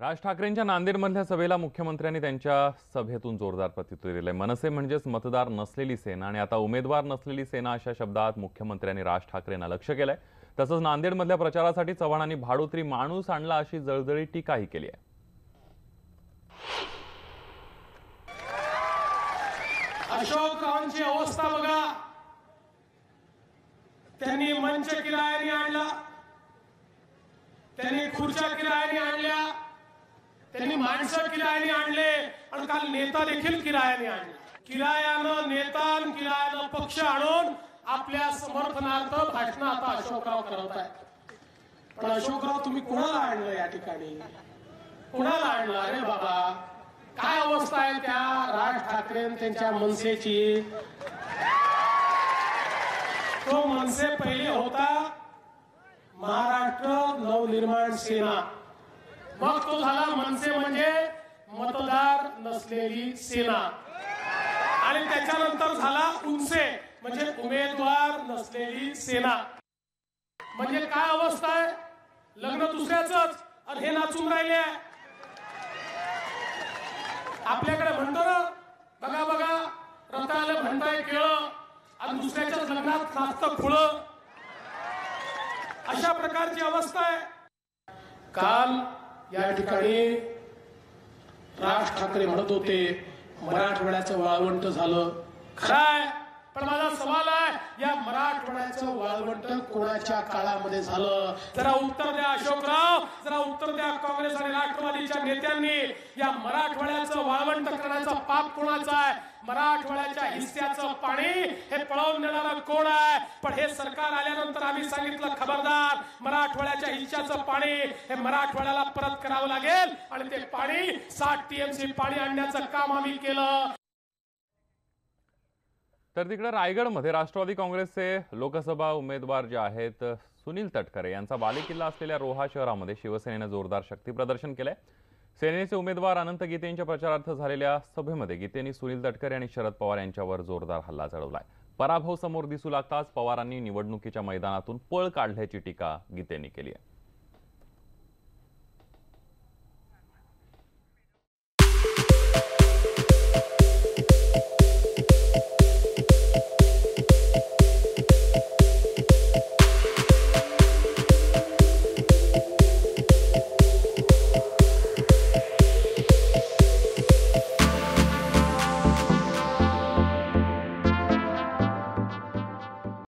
राज ठाकरेंच्या नांदेडमधल्या सभेला मुख्यमंत्र्यांनी त्यांच्या सभेतून जोरदार प्रत्युत्तर दिले। मनसे म्हणजेच मतदार नसलेली सेना आणि आता उमेदवार नसलेली सेना अशा शब्दात मुख्यमंत्र्यांनी राज ठाकरेंना लक्ष्य केलंय। तसंच नांदेडमधल्या प्रचारासाठी चव्हाणांनी भाडोत्री माणूस आणला अशी जळजळीत टीकाही केली आहे। अशोकरावांची अवस्था बघा, त्यांनी मंच किरायाने आणला, त्यांनी खुर्च्या किरायाने आणल्या, त्यांनी माणसं किरायाने आणले आणि काल नेता देखील किरायाने आणले। किरायानं नेता आणि किरायानं पक्ष आणून आपल्या समर्थनार्थ भाषण आता अशोकराव करत आहेत। पण अशोकराव तुम्ही कोणाला आणलं या ठिकाणी? कोणाला आणलं? अरे बाबा, काय अवस्था आहे त्या राज ठाकरे त्यांच्या मनसेची। तो मनसे पहिले होता महाराष्ट्र नवनिर्माण सेना, मग तो झाला मनसे म्हणजे मतदार नसलेली सेना, आणि त्याच्यानंतर झाला उनसे म्हणजे उमेदवार नसलेली सेना। म्हणजे काय अवस्था आहे? लग्न दुसऱ्याच आणि हे नाचून राहिले। आपल्याकडे म्हणतो ना, बघा बघा रथाला म्हणताय केळं आणि दुसऱ्याच्याच लग्नात नाचतं खुळं, अशा प्रकारची अवस्था आहे। काल या ठिकाणी राज ठाकरे म्हणत होते मराठवाड्याचं वाळवंट झालं। खरंय, पण माझा सवाल आहे, या मराठवाड्याचं वाळवंट कोणाच्या काळामध्ये झालं? जरा उत्तर द्या अशोकराव, जरा उत्तर द्या। काँग्रेस आणि राष्ट्रवादीच्या नेत्यांनी या मराठवाड्याचं वाळवंट करण्याचा पाप कोणाचा आहे? मराठवाड्याच्या हिस्स्याचं पाणी हे पळवून नेणारं कोण आहे? पण हे सरकार आल्यानंतर आम्ही सांगितलं, खबरदार, मराठवाड्याच्या हिस्स्याचं पाणी हे मराठवाड्याला परत करावं लागेल आणि ते पाणी 60 टीएमसी पाणी आणण्याचं काम आम्ही केलं। तर तिकडे रायगडमध्ये राष्ट्रवादी काँग्रेसचे लोकसभा उमेदवार जे आहेत सुनील तटकरे यांचा बालेकिल्ला असलेल्या रोहा शहरामध्ये शिवसेनेने जोरदार शक्ती प्रदर्शन केलंय। सेनेचे उमेदवार अनंत गीते यांच्या प्रचारार्थ झालेल्या सभेमध्ये गीतेंनी सुनील तटकरे आणि शरद पवार यांच्यावर जोरदार हल्ला चढवलाय। पराभव समोर दिसू लागताच पवारांनी निवडणुकीच्या मैदानातून पळ काढल्याची टीका गीतेंनी केली आहे।